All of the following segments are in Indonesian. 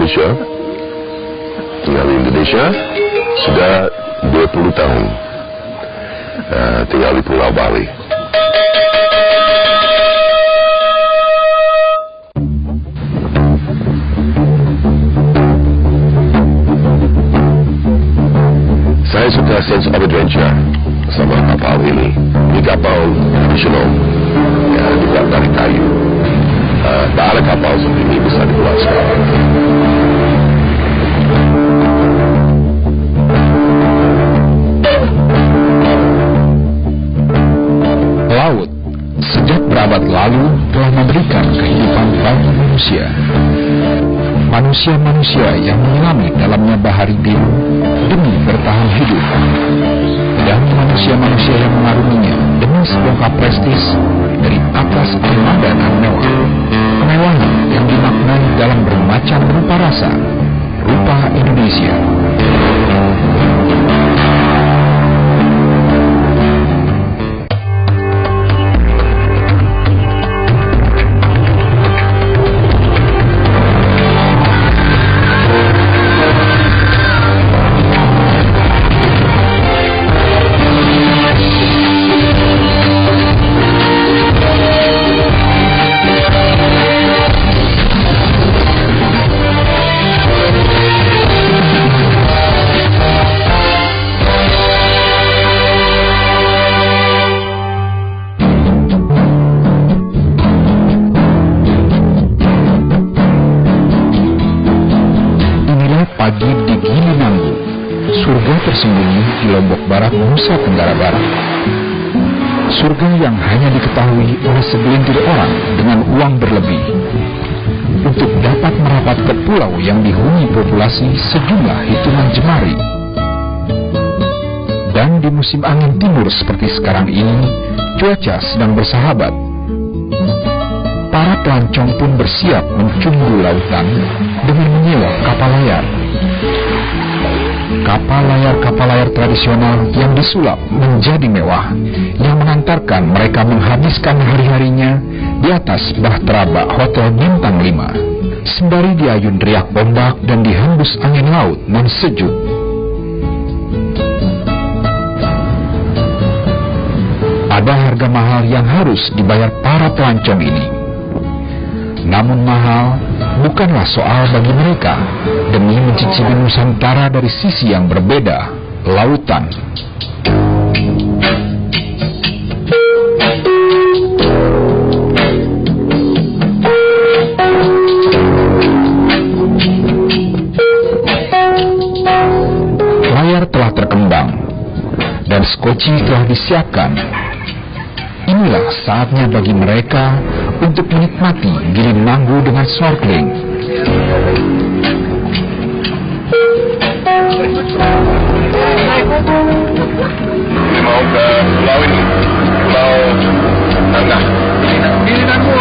Malaysia. Tinggal di Indonesia sudah 20 tahun. Tinggal di Pulau Bali. Saya suka sense of adventure sama kapal ini. Ini kapal tradisional, dibuat dari kayu. Tak ada kapal seperti ini bisa dibuat sekarang. Laut sejak berabad lalu telah memberikan kehidupan bagi manusia. Manusia-manusia yang menyelami dalamnya bahari biru demi bertahan hidup, dan manusia-manusia yang mengarunginya demi sebongkah prestis dari atas armada dan mewah. Kemewahan yang dimaknai dalam bermacam rupa rasa, rupa Indonesia. Pagi di Gili Nanggu, surga tersembunyi di Lombok Barat, Nusa Tenggara Barat. Surga yang hanya diketahui oleh segelintir orang dengan uang berlebih untuk dapat merapat ke pulau yang dihuni populasi sejumlah hitungan jemari. Dan di musim angin timur seperti sekarang ini, cuaca sedang bersahabat. Para pelancong pun bersiap mencumbu lautan dengan menyewa kapal layar. Kapal layar tradisional yang disulap menjadi mewah, yang mengantarkan mereka menghabiskan hari-harinya di atas bahtera bak Hotel Bintang 5, sembari diayun riak ombak dan dihembus angin laut nan sejuk. Ada harga mahal yang harus dibayar para pelancong ini. Namun mahal bukanlah soal bagi mereka demi mencicipi Nusantara dari sisi yang berbeda, lautan. Layar telah terkembang dan skoci telah disiapkan. Inilah saatnya bagi mereka untuk menikmati Gili Nanggu dengan snorkeling. Mau ke pulau ini, pulau Nangga. Gili Nanggu.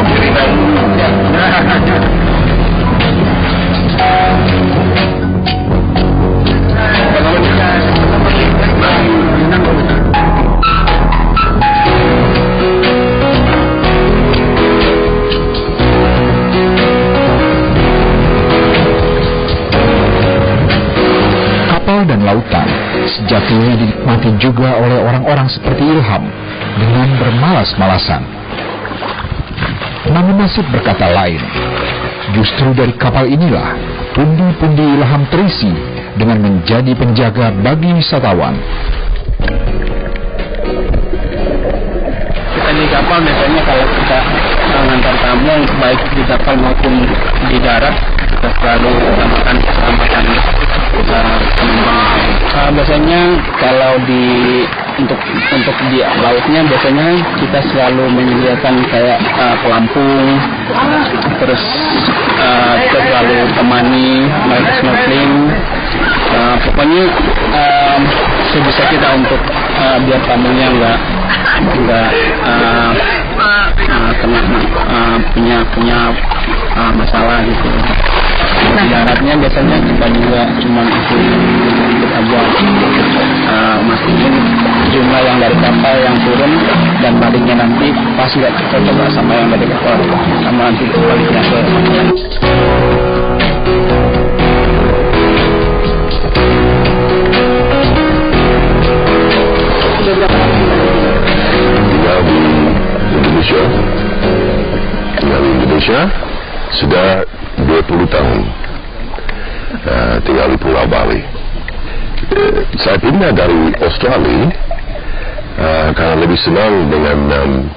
Dan lautan sejatinya dinikmati juga oleh orang-orang seperti Ilham dengan bermalas-malasan. Namun nasib berkata lain. Justru dari kapal inilah pundi-pundi Ilham terisi dengan menjadi penjaga bagi wisatawan. Kita di kapal biasanya kalau kita mengantar tamu baik di kapal maupun di darat, kita selalu utamakan keselamatan penumpang. Biasanya kalau untuk di lautnya biasanya kita selalu menyediakan kayak pelampung, terus kita selalu temani mereka snorkeling. Pokoknya sebisa kita untuk biar tamunya nggak kena punya masalah gitu. Di daratnya biasanya kita juga cuma itu aja mastiin jumlah yang dari kapal yang turun dan baliknya nanti pas nggak kita coba sama yang dari kapal sama nanti baliknya ke Indonesia sudah 20 tahun tinggal di Pulau Bali. Saya pindah dari Australia karena lebih senang dengan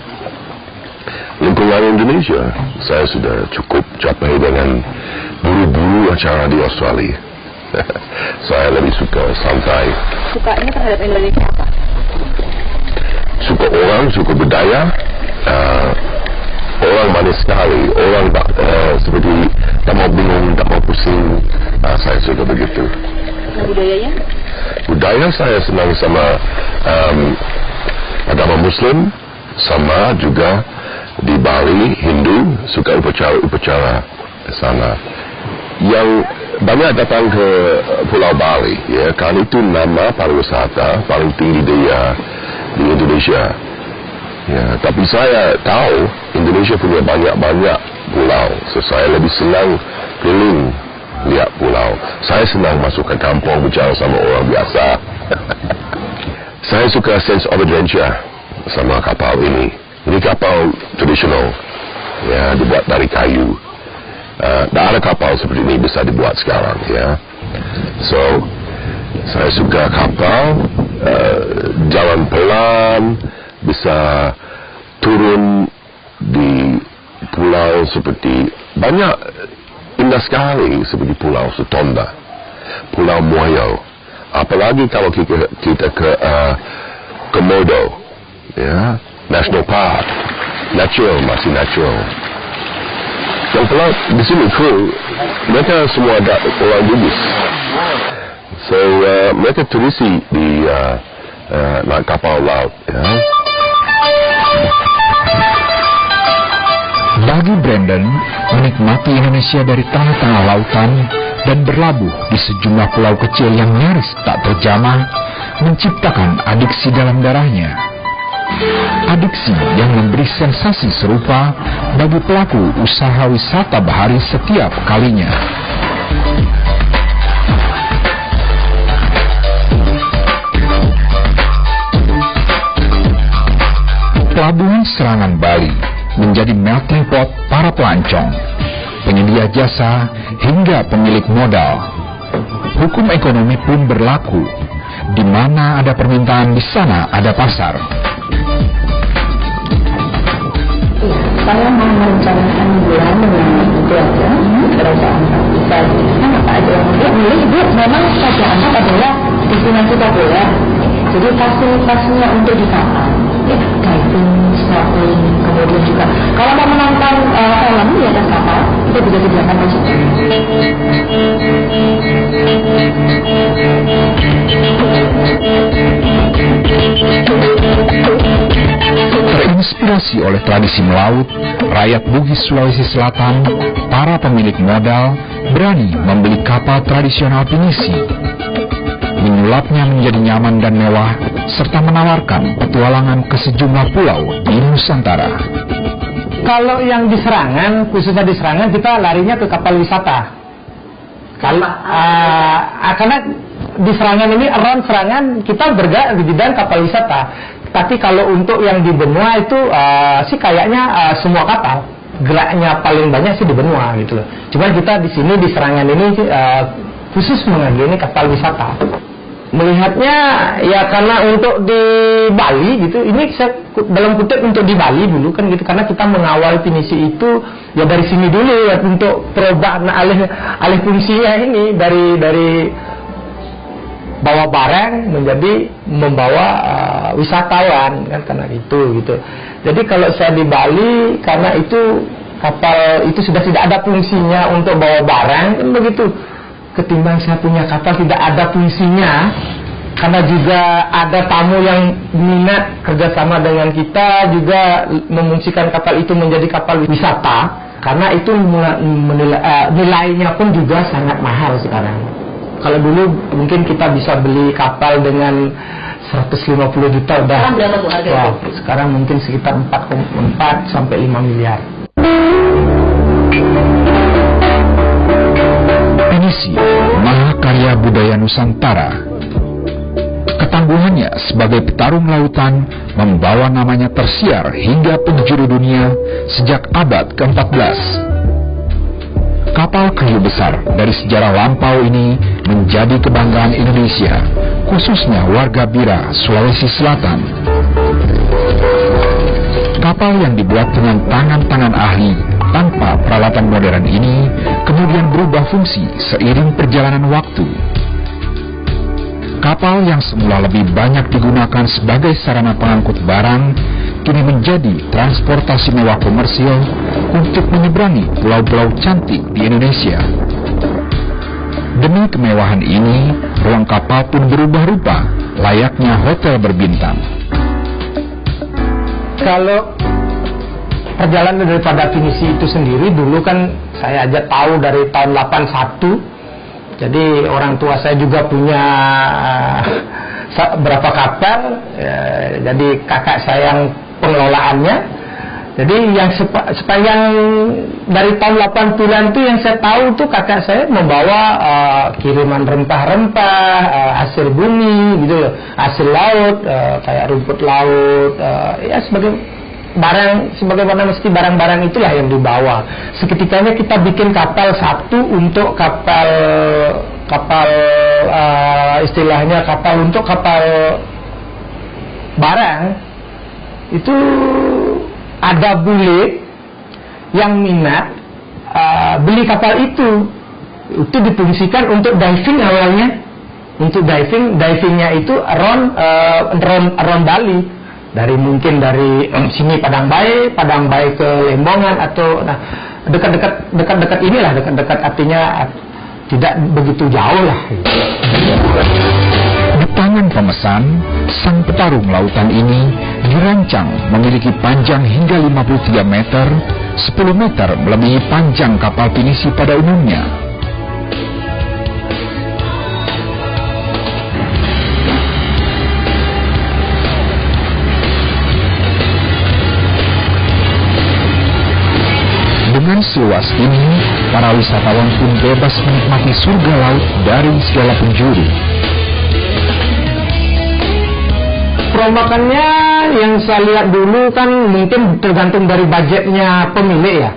lingkungan Indonesia. Saya sudah cukup capek dengan buru-buru acara di Australia. Saya lebih suka santai. Sukanya terhadap Indonesia apa? Suka orang, suka budaya. Orang manis sekali. Orang tak seperti tak mau bingung, tak mau pusing. Saya suka begitu. Budayanya? Budaya saya senang sama agama Muslim, sama juga di Bali Hindu, suka upacara di sana. Yang banyak datang ke Pulau Bali, ya, karena itu nama pariwisata paling tinggi di Indonesia. Ya, tapi saya tahu Indonesia punya banyak pulau, so saya lebih senang keliling lihat pulau. Saya senang masuk ke kampung bicara sama orang biasa. Saya suka sense of adventure sama kapal ini. Ini kapal tradisional, ya, dibuat dari kayu. Tak ada kapal seperti ini bisa dibuat sekarang, ya. So, saya suka kapal, jalan pelan, bisa turun di pulau seperti banyak indah sekali seperti Pulau Setonda, Pulau Moyo. Apalagi kalau kita ke Komodo, ya, National Park, natural, masih natural. Yang pelaut di sini kru, mereka semua ada orang Bugis. So mereka terisi di naik kapal laut, ya. Bagi Brandon, menikmati Indonesia dari tengah-tengah lautan dan berlabuh di sejumlah pulau kecil yang nyaris tak terjamah menciptakan adiksi dalam darahnya. Adiksi yang memberi sensasi serupa bagi pelaku usaha wisata bahari setiap kalinya. Pelabuhan Serangan Bali menjadi melting pot para pelancong, penyedia jasa, hingga pemilik modal. Hukum ekonomi pun berlaku. Di mana ada permintaan, di sana ada pasar. Saya mau merencanakan bulan dengan ibu aja, kerajaan bisa di sana apa aja yang ibu memang kerajaan adalah destinasi populer. Jadi fasilitasnya untuk di kapal, ya, diving, snorkeling, kemudian juga kalau mau menonton film di atas kapal, kita bisa sediakan di situ. Terinspirasi oleh tradisi melaut, rakyat Bugis Sulawesi Selatan, para pemilik modal berani membeli kapal tradisional pinisi, menyulapnya menjadi nyaman dan mewah, serta menawarkan petualangan ke sejumlah pulau di Nusantara. Kalau yang di Serangan, khususnya di Serangan, kita larinya ke kapal wisata. Karena di Serangan ini, around Serangan, kita bergerak di bidang kapal wisata. Tapi kalau untuk yang di benua itu sih kayaknya semua kapal geraknya paling banyak sih di benua gitu loh. Cuma kita di sini di Serangan ini khusus mengagengi kapal wisata. Melihatnya ya karena untuk di Bali gitu, ini saya dalam kutip untuk di Bali dulu kan gitu, karena kita mengawal pinisi itu ya dari sini dulu ya, untuk perubahan alih fungsinya ini dari bawa barang menjadi membawa wisatawan kan, karena itu gitu. Jadi kalau saya di Bali, karena itu kapal itu sudah tidak ada fungsinya untuk bawa barang kan begitu, ketimbang saya punya kapal tidak ada fungsinya, karena juga ada tamu yang minat kerjasama dengan kita juga memungkinkan kapal itu menjadi kapal wisata, karena itu nilainya pun juga sangat mahal sekarang. Kalau dulu mungkin kita bisa beli kapal dengan 150 juta udah. Sekarang berapa Bu harga itu? Sekarang mungkin sekitar 4 sampai 5 miliar. Pinisi, mahakarya budaya Nusantara. Ketangguhannya sebagai petarung lautan membawa namanya tersiar hingga penjuru dunia sejak abad ke-14. Kapal kayu besar dari sejarah lampau ini menjadi kebanggaan Indonesia, khususnya warga Bira, Sulawesi Selatan. Kapal yang dibuat dengan tangan-tangan ahli tanpa peralatan modern ini kemudian berubah fungsi seiring perjalanan waktu. Kapal yang semula lebih banyak digunakan sebagai sarana pengangkut barang, kini menjadi transportasi mewah komersil untuk menyeberangi pulau-pulau cantik di Indonesia. Demi kemewahan ini, ruang kapal pun berubah rupa, layaknya hotel berbintang. Kalau perjalanan daripada Pinisi itu sendiri, dulu kan saya aja tahu dari tahun 81. Jadi orang tua saya juga punya berapa kapal, jadi kakak saya yang pengelolaannya. Jadi yang sepanjang dari tahun 80-an itu yang saya tahu tuh kakak saya membawa kiriman rempah-rempah, hasil bumi gitu loh, hasil laut, kayak rumput laut, ya sebagai barang, sebagaimana mesti barang-barang itulah yang dibawa. Seketikanya kita bikin kapal satu untuk kapal istilahnya kapal untuk kapal barang. Itu ada bule yang minat beli kapal itu difungsikan untuk diving awalnya. Untuk divingnya itu around Bali. Mungkin dari sini Padang Bae ke Lembongan, atau dekat-dekat inilah, dekat-dekat artinya tidak begitu jauh lah. Di tangan pemesan, sang petarung lautan ini dirancang memiliki panjang hingga 53 meter, 10 meter melebihi panjang kapal pinisi pada umumnya. Dengan seluas ini, para wisatawan pun bebas menikmati surga laut dari segala penjuru. Perombakannya yang saya lihat dulu kan mungkin tergantung dari budgetnya pemilik ya.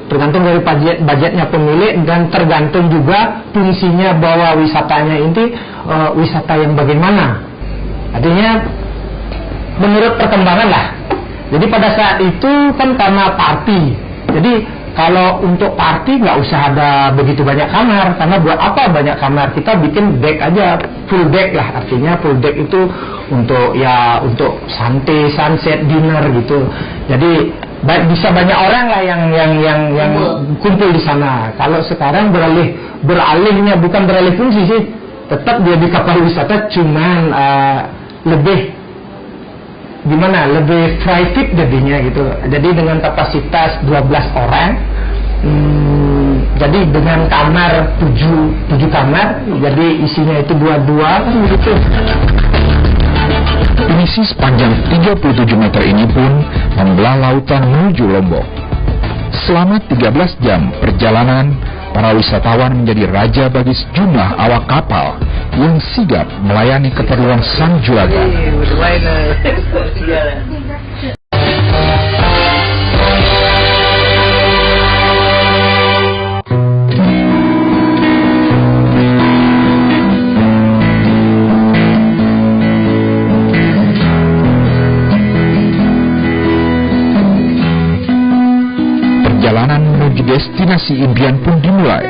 Tergantung dari budgetnya pemilik, dan tergantung juga fungsinya bahwa wisatanya ini wisata yang bagaimana. Artinya menurut perkembangan lah. Jadi pada saat itu kan karena party. Jadi kalau untuk party nggak usah ada begitu banyak kamar, karena buat apa banyak kamar, kita bikin deck aja, full deck lah. Artinya full deck itu untuk santai, sunset, dinner gitu. Jadi bisa banyak orang lah yang kumpul di sana. Kalau sekarang beralihnya bukan beralih fungsi sih, tetap dia di kapal wisata, cuman lebih private jadinya gitu. Jadi dengan kapasitas 12 orang, jadi dengan kamar 7 kamar, jadi isinya itu 2 kan gitu. Pinisi sepanjang 37 meter ini pun membelah lautan menuju Lombok. Selama 13 jam perjalanan, para wisatawan menjadi raja bagi sejumlah awak kapal yang sigap melayani keperluan sang juragan. Perjalanan menuju destinasi impian pun dimulai.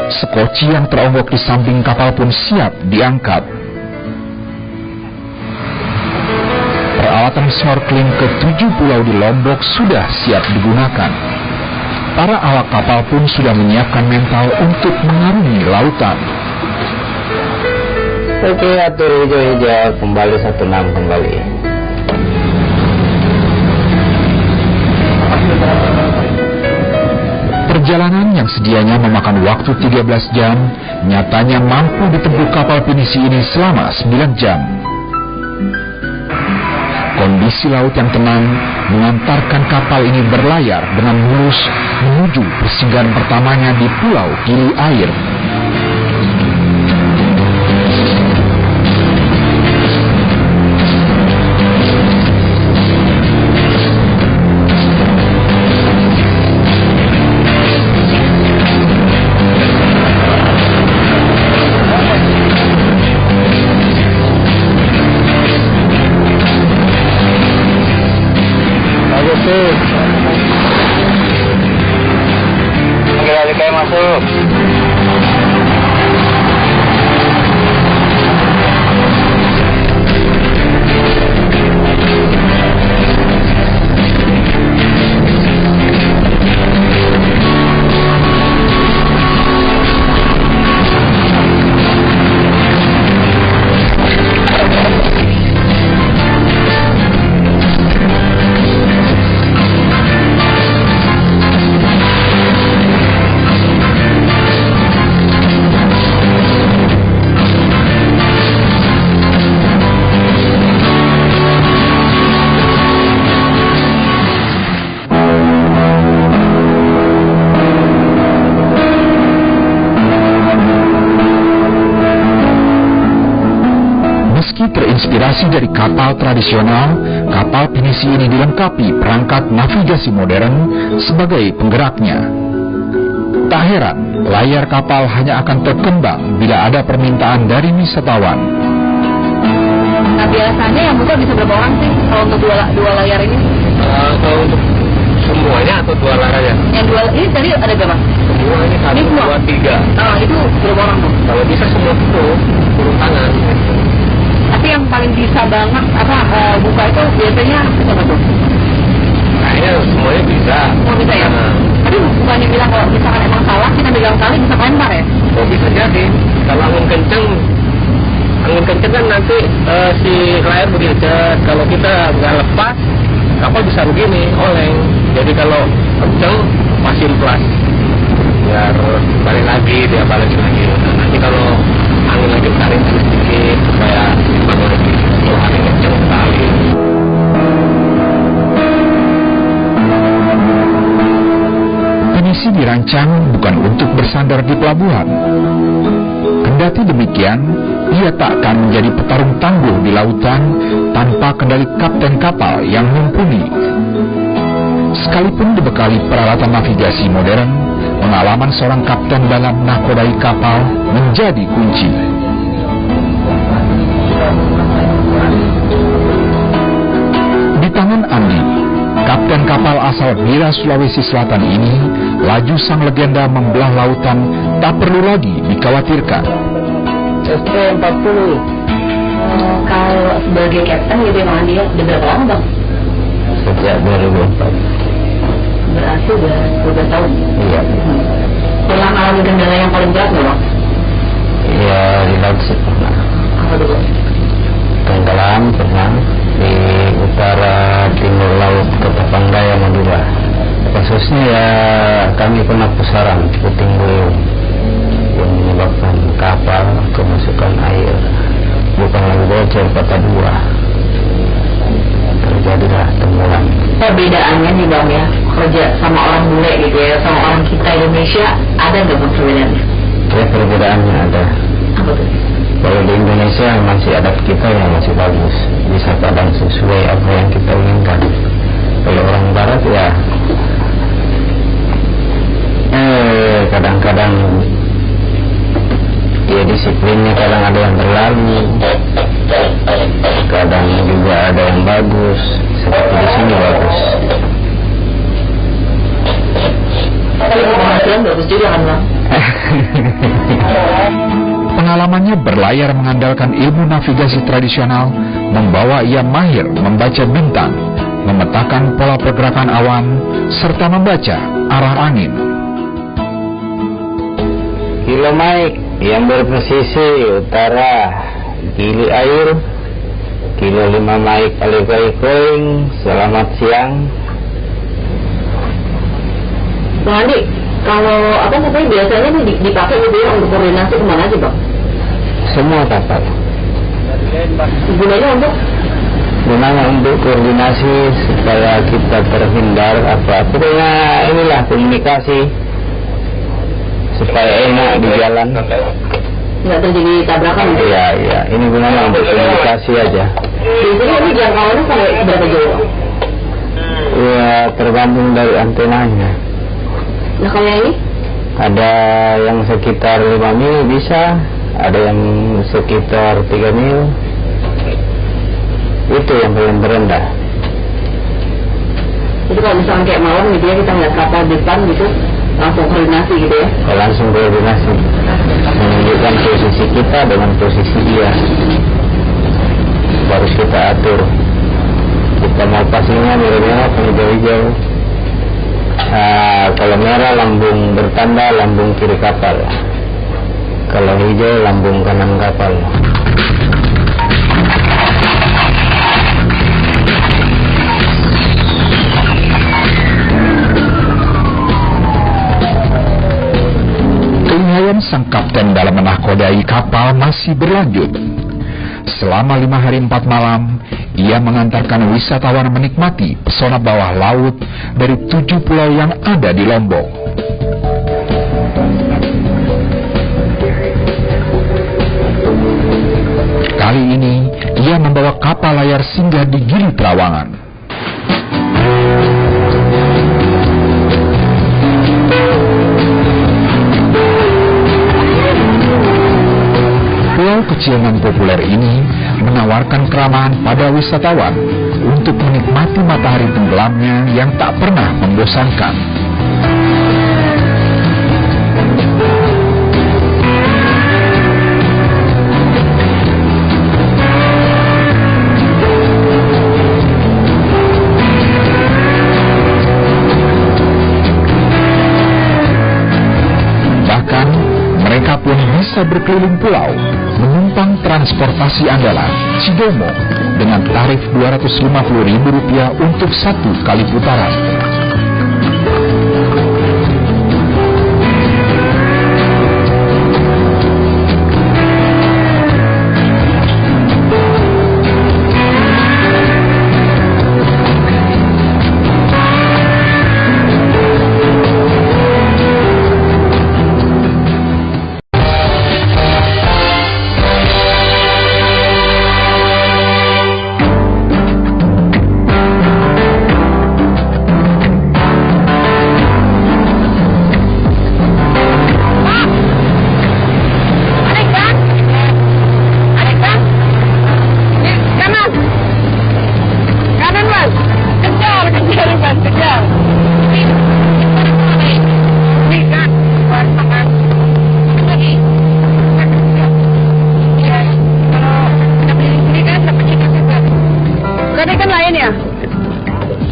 Sekoci yang teronggok di samping kapal pun siap diangkat. Peralatan snorkeling ke 7 pulau di Lombok sudah siap digunakan. Para awak kapal pun sudah menyiapkan mental untuk mengarungi lautan. Oke, atur hijau-hijau, kembali 16 kembali. Perjalanan yang sedianya memakan waktu 13 jam, nyatanya mampu ditempuh kapal pinisi ini selama 9 jam. Kondisi laut yang tenang mengantarkan kapal ini berlayar dengan mulus menuju persinggahan pertamanya di Pulau Gili Air. masuk. Panggil adik saya masuk. Terinspirasi dari kapal tradisional, kapal pinisi ini dilengkapi perangkat navigasi modern sebagai penggeraknya. Tak heran, layar kapal hanya akan terkembang bila ada permintaan dari wisatawan. Nah, biasanya yang buka bisa berapa orang sih kalau untuk dua layar ini? Kalau untuk semuanya atau dua layar? Yang dua ini tadi ada berapa? Semua ini satu, dua, tiga. Itu berapa orang tuh? Kalau bisa semua itu turun tangan. Tapi yang paling bisa banget buka itu biasanya siapa tuh? Kayaknya semuanya bisa. Oh bisa ya? Tapi bukannya bilang kalau misalkan emang salah kita pegang tali bisa kelempar ya? Oh bisa jadi. Kalau angin kenceng kan nanti si layar begini. Kalau kita nggak lepas, kapal bisa begini oleng. Jadi kalau kenceng pasin pelan. Biar balik lagi dia balikin lagi. Nah, nanti kalau angin lagi tarik sedikit supaya baru lagi kalau angin kenceng sekali. Pinisi dirancang bukan untuk bersandar di pelabuhan. Kendati demikian, ia tak akan menjadi petarung tangguh di lautan tanpa kendali kapten kapal yang mumpuni. Sekalipun dibekali peralatan navigasi modern, pengalaman seorang kapten dalam nakodai kapal menjadi kunci. Di tangan Andi, kapten kapal asal Bira Sulawesi Selatan ini, laju sang legenda membelah lautan tak perlu lagi dikhawatirkan. SP40. Kalau sebagai kapten gitu emang dia udah berapa lama bang? Sejak 2004. Berarti udah tahun. Iya. Pernah mengalami kendala yang paling berat nggak bang? Iya di laut sih pernah. Apa tuh bang? Tenggelam pernah di utara timur laut Kota Panggaya Madura. Kasusnya ya kami pernah pusaran puting beliung yang menyebabkan kapal kemasukan air, bukan lagi bocor, patah dua. Terjadilah tenggelam. Perbedaannya nih bang ya, kerja sama orang bule gitu ya, sama orang kita Indonesia, ada nggak bang perbedaannya? Ya perbedaannya ada. Apa tuh? Kalau di Indonesia masih adat kita yang masih bagus, bisa kadang sesuai apa yang kita inginkan. Kalau orang Barat ya kadang-kadang ya disiplinnya kadang ada yang berlalu, kadang juga ada yang bagus. Seperti di sini bagus. Tapi penghasilan bagus juga kan bang? Pengalamannya berlayar mengandalkan ilmu navigasi tradisional membawa ia mahir membaca bintang, memetakan pola pergerakan awan, serta membaca arah angin. Kilo Mike yang berposisi utara Gili Air, Kilo 5 Mike Aligai Koing, selamat siang. Bang Andi, kalau biasanya nih dipakai gitu ya untuk koordinasi kemana aja bang? Semua kapal. Gunanya untuk koordinasi supaya kita terhindar pokoknya inilah komunikasi supaya enak di jalan. Nggak terjadi tabrakan gitu? Iya, ini gunanya untuk komunikasi aja. Biasanya ini jangkauannya sampai berapa jauh? Ya tergantung dari antenanya. Nah kalau yang ini? Ada yang sekitar 5 mil bisa, ada yang sekitar 3 mil. Itu yang paling terendah. Jadi kalau misalnya kayak malam gitu ya, kita ngeliat kapal depan gitu, langsung koordinasi gitu ya? Langsung koordinasi, menunjukkan posisi kita dengan posisi dia, baru kita atur. Kita mau passingnya merah-merah atau hijau-hijau. Kalau merah lambung bertanda, lambung kiri kapal. Kalau hijau lambung kanan kapal. Keingaian sang kapten dalam menahkodai kapal masih berlanjut. Selama 5 hari 4 malam, ia mengantarkan wisatawan menikmati pesona bawah laut dari 7 pulau yang ada di Lombok. Kali ini, ia membawa kapal layar singgah di Gili Trawangan. Pulau kecil dan populer ini menawarkan keramahan pada wisatawan untuk menikmati matahari tenggelamnya yang tak pernah membosankan. Bahkan mereka pun bisa berkeliling pulau menumpang transportasi andalan Cidomo dengan tarif Rp250.000 untuk 1 kali putaran.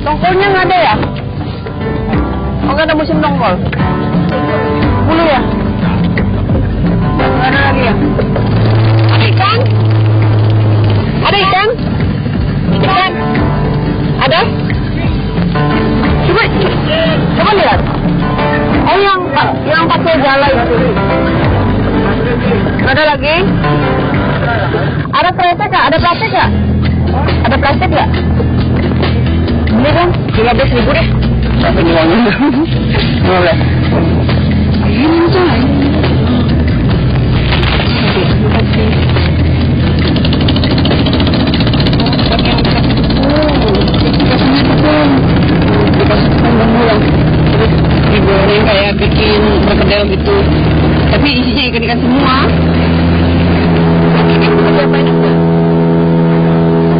Dongkolnya nggak ada ya? Oh, nggak ada musim dongkol? Dulu ya? Nggak ada lagi ya? Ada ikan? Ada ikan? Ikan? Ada? Coba lihat. Oh, yang pakai jala itu. Nggak ada lagi? Ada kereta kak? Ada plastik kak? Ada plastik nggak? Ini kan 15.000 deh. Berapa nih uangnya? 12. Ini coy. Digoreng kayak bikin perkedel gitu. Tapi isinya ikan-ikan semua. Berapa ini?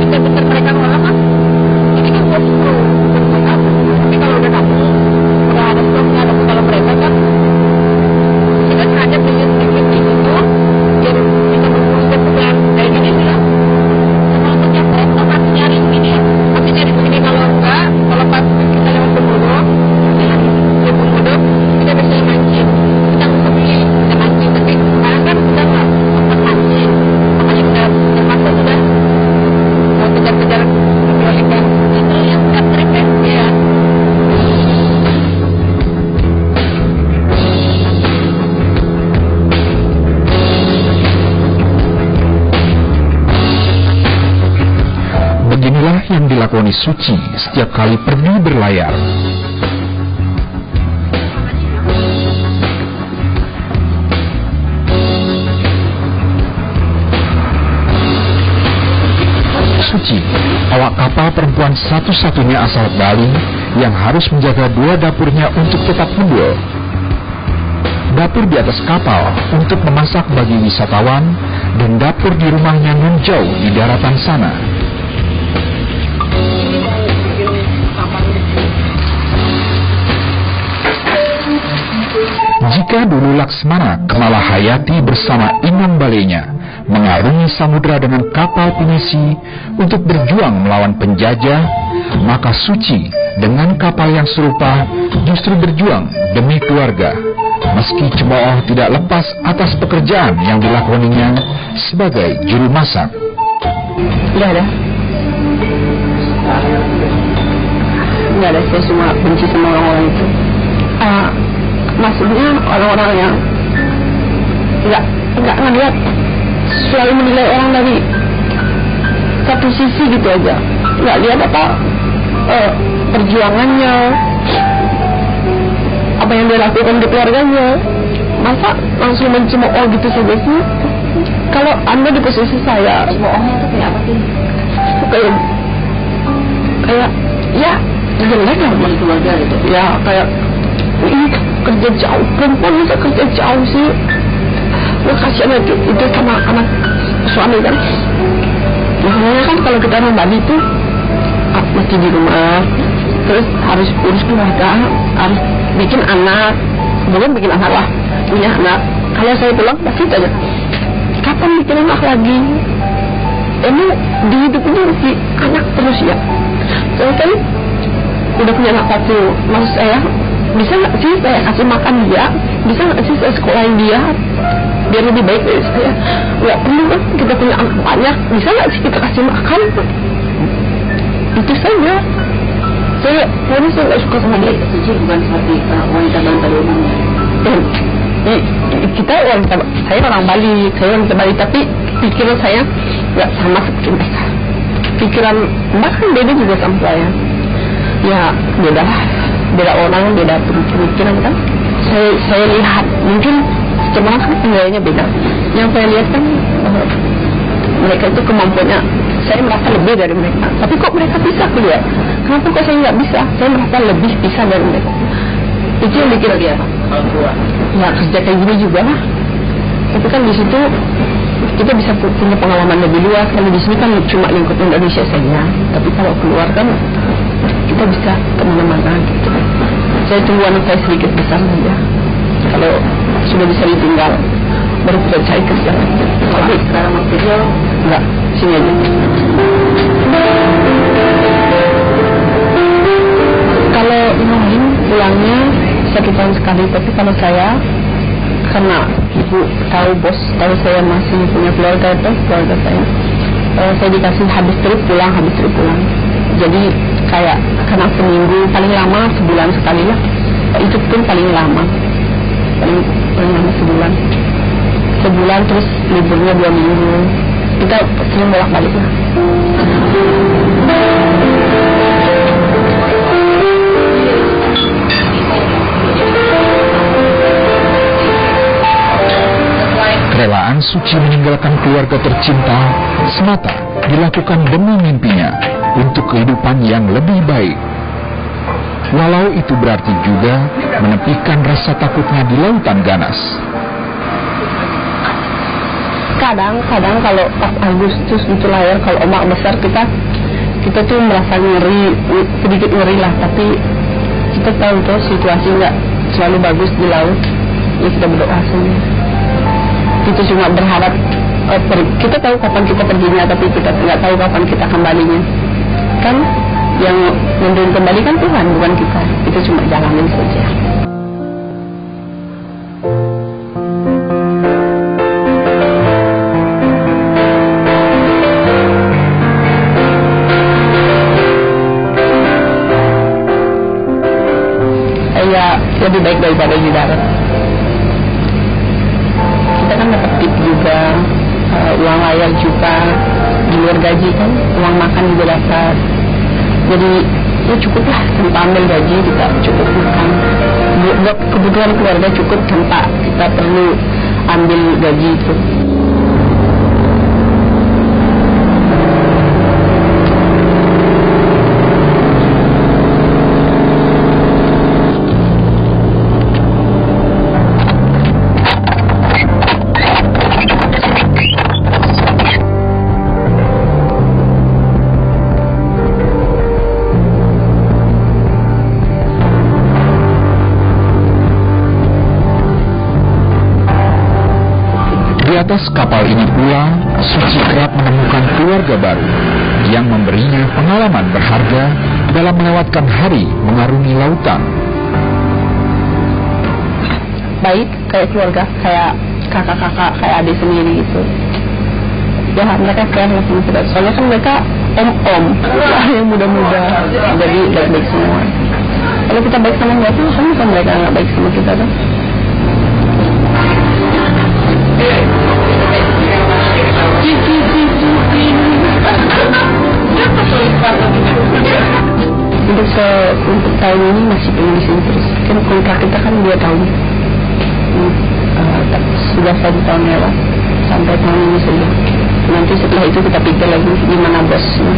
Bisa mereka ngolah kan? Ini kan bos pro. Tapi kalau udah kamu udah ada stoknya, ada kalau mereka kan kita sengaja beli sedikit gitu biar bisa membuat pekerjaan dari ini ya. Kalau punya mereka pasti nyari begini ya. Pasti nyari begini, kalau enggak, kalau pas kita lewat Komodo, kita bisa mancing. Kita beli, kita mancing, tapi sekarang kan sudah nggak sempat mancing. Makanya kita terpaksa sudah mau kejar-kejar ikan. Itu yang nggak trik kan ya. Beginilah yang dilakoni Suci setiap kali pergi berlayar. Suci, awak kapal perempuan satu-satunya asal Bali yang harus menjaga 2 dapurnya untuk tetap unggul. Dapur di atas kapal untuk memasak bagi wisatawan dan dapur di rumahnya non jauh di daratan sana. Jika dulu Laksmana Kamalahayati bersama imam balenya mengarungi samudra dengan kapal pinisi untuk berjuang melawan penjajah, maka Suci dengan kapal yang serupa justru berjuang demi keluarga, meski cemooh tidak lepas atas pekerjaan yang dilakoninya sebagai juru masak. Nggak ada, saya cuma benci sama orang-orang itu. Maksudnya orang-orang yang nggak ngeliat, selalu menilai orang dari satu sisi gitu aja, nggak lihat apa perjuangannya, apa yang dia lakukan di keluarganya. Masa langsung mencemooh gitu saja sih? Kalau Anda di posisi saya, cemoohnya itu kayak apa sih? Kayak ya jelek lah sama keluarga gitu. Ya kayak ini kerja jauh, perempuan bisa kerja jauh sih. Wah kasihan itu sama anak suami kan. Makanya kan kalau kita membagi itu mesti di rumah, terus harus urus keluarga, harus bikin anak, belum bikin anak lah, punya anak. Kalau saya pulang pasti tanya, kapan bikin anak lagi? Emang di hidup ini mesti anak terus ya? Saya kan udah punya anak satu, maksud saya bisa nggak sih saya kasih makan dia, bisa nggak sih saya sekolahin dia biar lebih baik dari saya? Nggak perlu kan kita punya anak banyak, bisa nggak sih kita kasih makan? Itu saja. Saya nggak suka sama dia. Suci bukan seperti wanita Banten umumnya. Kita wanita, saya orang Bali, tapi pikiran saya nggak sama seperti mereka. Pikiran Mbak kan beda juga sama saya. Ya beda orang, beda pemikiran kan. Saya lihat mungkin cuma kan penilaiannya beda. Yang saya lihat kan mereka itu kemampuannya, saya merasa lebih dari mereka. Tapi kok mereka bisa keluar? Kenapa kok saya nggak bisa? Saya merasa lebih bisa dari mereka. Itu yang bikin dia apa? Ya kerja kayak gini juga lah. Tapi kan di situ kita bisa punya pengalaman lebih luas. Kalau di sini kan cuma lingkup Indonesia saja. Tapi kalau keluar kan kita bisa kemana-mana gitu. Saya tunggu anak saya sedikit besar saja. Kalau sudah bisa ditinggal, baru kita cari kerja. Kalau sekarang mau kerja, enggak, sini aja. Kalau yang lain pulangnya 1 tahun sekali, tapi kalau saya karena ibu tahu bos, tahu saya masih punya keluarga saya dikasih habis trip pulang. Jadi kayak karena seminggu, paling lama sebulan sekali lah. Itu pun paling lama sebulan, terus liburnya 2 minggu. Kita sering bolak-balik lah. Kerelaan Suci meninggalkan keluarga tercinta semata dilakukan demi mimpinya untuk kehidupan yang lebih baik. Walau itu berarti juga menepikan rasa takutnya di lautan ganas. Kadang kalau pas Agustus itu layar, kalau ombak besar kita tuh merasa sedikit ngeri lah. Tapi kita tahu tuh situasi nggak selalu bagus di laut. Ya kita berdoa saja. Kita cuma berharap kita tahu kapan kita perginya, tapi kita nggak tahu kapan kita kembalinya. Kan yang menentukan kembali kan Tuhan, bukan kita. Kita cuma jalanin saja. Lebih baik daripada di darat. Kita kan dapat tip juga, uang layar juga, di luar gaji kan, uang makan juga dapat. Jadi ya cukup lah, tanpa ambil gaji kita cukup makan. Buat kebutuhan keluarga cukup tanpa kita perlu ambil gaji itu. Di atas kapal ini pula, Suci kerap menemukan keluarga baru yang memberinya pengalaman berharga dalam melewatkan hari mengarungi lautan. Baik, kayak keluarga, kayak kakak-kakak, kayak adik sendiri gitu. Ya mereka keren sama kita. Soalnya kan mereka om-om, yang muda-muda, jadi baik-baik semua. Kalau kita baik sama mereka, kan mereka nggak baik sama kita kan? Untuk tahun ini masih pengen di sini terus. Kan kontrak kita kan 2 tahun. Sudah 1 tahun lewat sampai tahun ini saja. Nanti setelah itu kita pikir lagi gimana bosnya.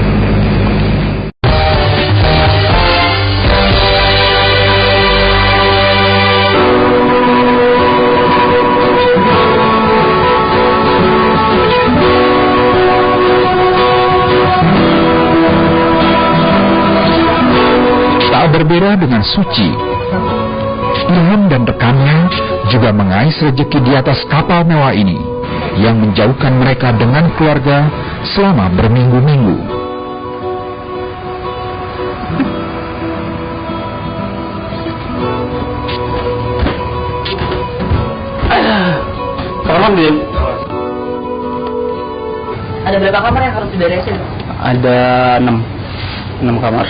Berbeda dengan Suci, Ilham dan rekannya juga mengais rezeki di atas kapal mewah ini yang menjauhkan mereka dengan keluarga selama berminggu-minggu. Tolong Din. Ada berapa kamar yang harus diberesin? Ada 6 kamar.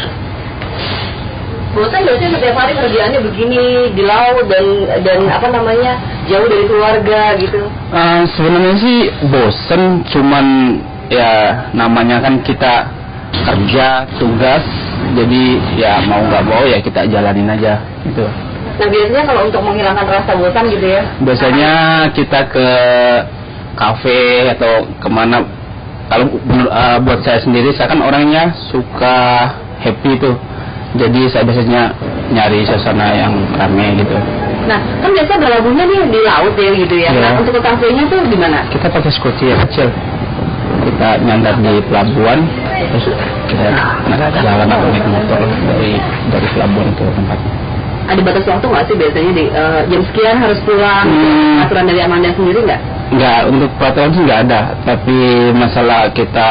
Bosan gak sih setiap hari kerjaannya begini di laut dan apa namanya jauh dari keluarga gitu? Sebenarnya sih bosen, cuman ya namanya kan kita kerja tugas, jadi ya mau nggak mau ya kita jalanin aja gitu. Nah biasanya kalau untuk menghilangkan rasa bosan gitu ya? Biasanya kita ke kafe atau kemana. Kalau buat saya sendiri, saya kan orangnya suka happy tuh. Jadi saya biasanya nyari suasana yang ramai gitu. Nah, kan biasa berlabuhnya nih di laut ya gitu ya. Nah, untuk ke kafenya tuh di mana? Kita pakai skuter kecil. Kita nyandar di pelabuhan, terus kita jalan naik motor dari pelabuhan ke tempatnya. Ada batas waktu nggak sih biasanya di jam sekian harus pulang? Aturan dari Amanda sendiri nggak? Nggak, untuk peraturan sih nggak ada. Tapi masalah kita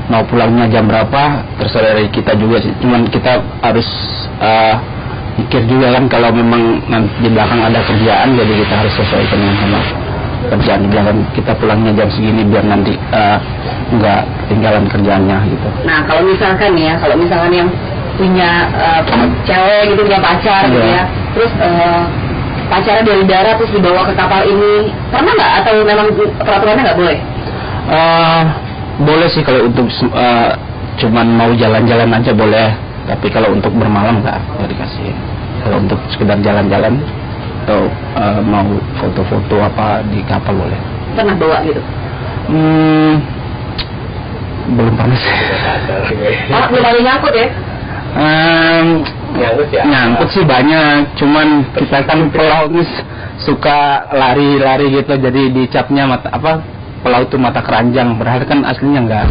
mau pulangnya jam berapa terserah dari kita juga sih. Cuman kita harus mikir juga kan kalau memang nanti di belakang ada kerjaan, jadi kita harus sesuaikan dengan sama kerjaan di belakang. Kita pulangnya jam segini biar nanti nggak tinggalan kerjaannya gitu. Nah kalau misalkan ya, kalau misalkan yang punya cewek gitu, punya pacar gitu ya, terus pacarnya dari darat terus dibawa ke kapal ini, pernah nggak atau memang peraturannya nggak boleh? Boleh sih kalau untuk cuman mau jalan-jalan aja boleh, tapi kalau untuk bermalam nggak dikasih. Kalau untuk sekedar jalan-jalan atau mau foto-foto apa di kapal boleh. Pernah bawa gitu? Belum pernah sih. Belum ada nyangkut ya? Nyangkut sih banyak, cuman kita kan pelaut suka lari-lari gitu, jadi dicapnya pelaut itu mata keranjang, padahal kan aslinya enggak.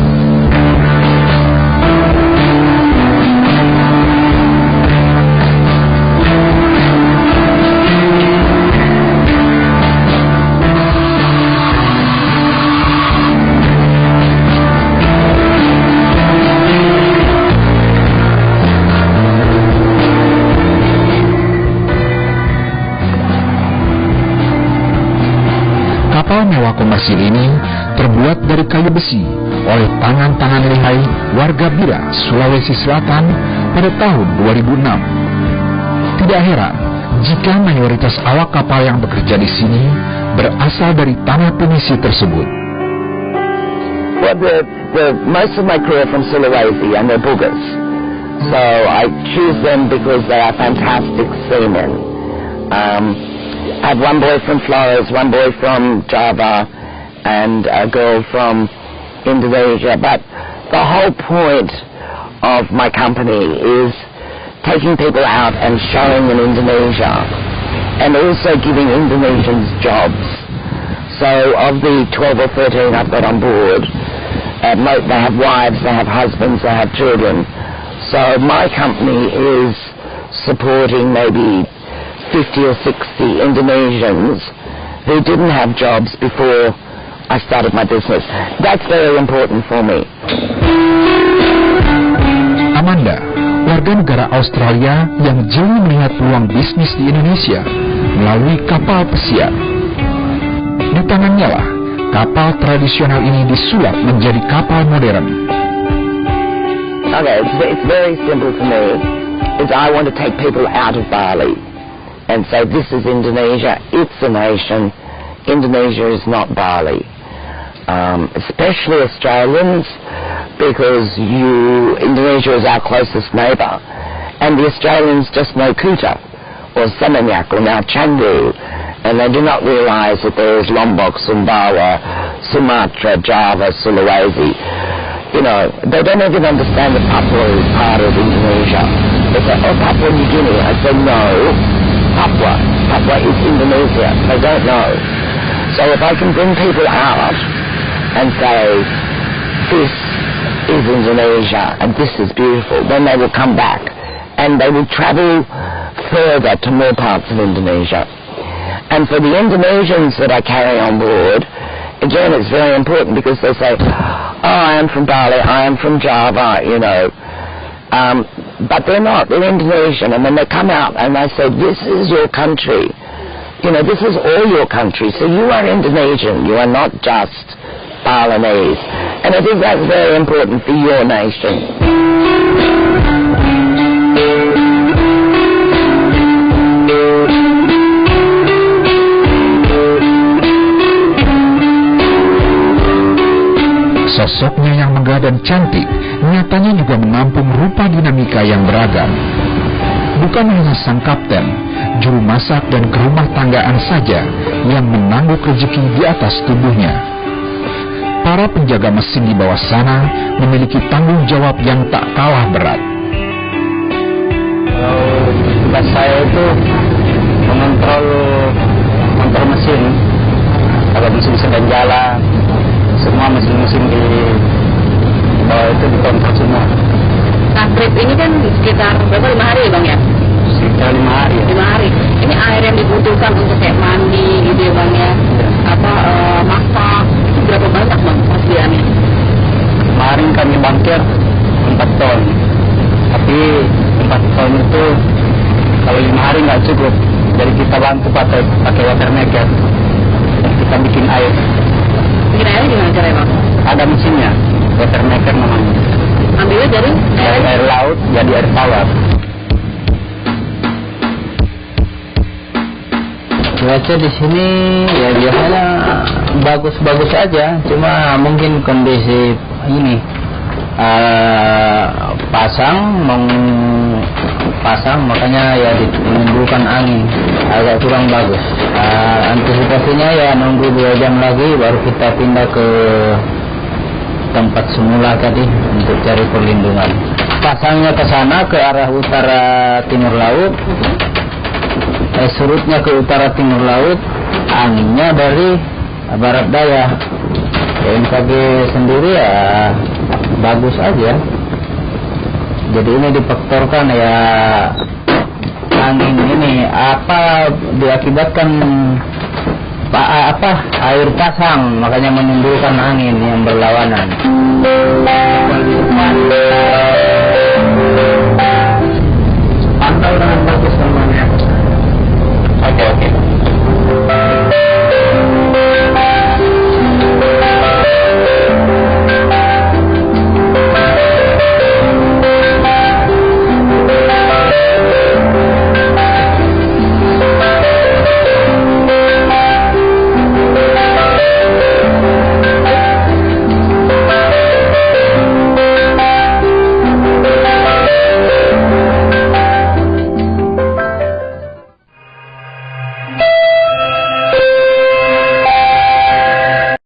Kapal mewah komersil ini terbuat dari kayu besi oleh tangan-tangan lihai warga Bira, Sulawesi Selatan pada tahun 2006. Tidak heran jika mayoritas awak kapal yang bekerja di sini berasal dari tanah penisi tersebut. Well, most of my crew are from Sulawesi and they're Bugas. So I choose them because they are fantastic seamen. I had one boy from Flores, one boy from Java, and a girl from Indonesia. But the whole point of my company is taking people out and showing in Indonesia, and also giving Indonesians jobs. So of the 12 or 13 I've got on board, they have wives, they have husbands, they have children. So my company is supporting maybe 50 or 60 Indonesians who didn't have jobs before I started my business. That's very important for me. Amanda, warga negara Australia yang jeli melihat peluang bisnis di Indonesia melalui kapal pesiar. Di tangannya lah, kapal tradisional ini disulap menjadi kapal modern. Okay, it's very simple to me. I want to take people out of Bali and say this is Indonesia, it's a nation. Indonesia is not Bali. Especially Australians, because Indonesia is our closest neighbour, and the Australians just know Kuta or Seminyak or now Canggu, and they do not realise that there is Lombok, Sumbawa, Sumatra, Java, Sulawesi. You know, they don't even understand that Papua is part of Indonesia. They say, oh, Papua New Guinea. I say, no, Papua is Indonesia. They don't know. So if I can bring people out and say, this is Indonesia and this is beautiful, then they will come back and they will travel further to more parts of Indonesia. And for the Indonesians that I carry on board, again, it's very important because they say, oh, I am from Bali, I am from Java, you know. But they're not, they're Indonesian. And then they come out and they say, this is your country. You know, this is all your country. So you are Indonesian, you are not just Balinese. And I think that's very important for your nation. Sosoknya yang megah dan cantik nyatanya juga menampung rupa dinamika yang beragam. Bukan hanya sang kapten, juru masak dan kerumah tanggaan saja yang menangguk rezeki di atas tubuhnya. Para penjaga mesin di bawah sana memiliki tanggung jawab yang tak kalah berat. Kalau tugas saya itu mengontrol mesin. Kalau mesin sedang jalan, semua mesin-mesin di bawah itu dikontrol semua. Nah, trip ini kan sekitar berapa, 5 hari ya Bang ya? Sekitar 5 hari. 5 hari. Ini air yang dibutuhkan untuk kayak mandi gitu ya Bang ya? Masak, itu berapa banyak Bang persediaannya? Kemarin kami bangkir 4 ton. Tapi 4 ton itu kalau 5 hari nggak cukup. Jadi kita bantu pakai water maker. Kita bikin air. Bikin airnya gimana caranya Bang? Ada mesinnya, water maker namanya. Ambilnya dari air laut jadi air tawar. Cuaca di sini ya biasanya bagus-bagus aja, cuma mungkin kondisi ini pasang makanya ya ditimbulkan angin agak kurang bagus. Antisipasinya ya nunggu 2 jam lagi baru kita pindah ke tempat semula tadi untuk cari perlindungan. Pasangnya ke sana ke arah utara timur laut, surutnya ke utara timur laut, anginnya dari barat daya. BMKG sendiri ya bagus aja. Jadi ini difaktorkan ya angin ini diakibatkan air pasang, makanya menimbulkan angin yang berlawanan.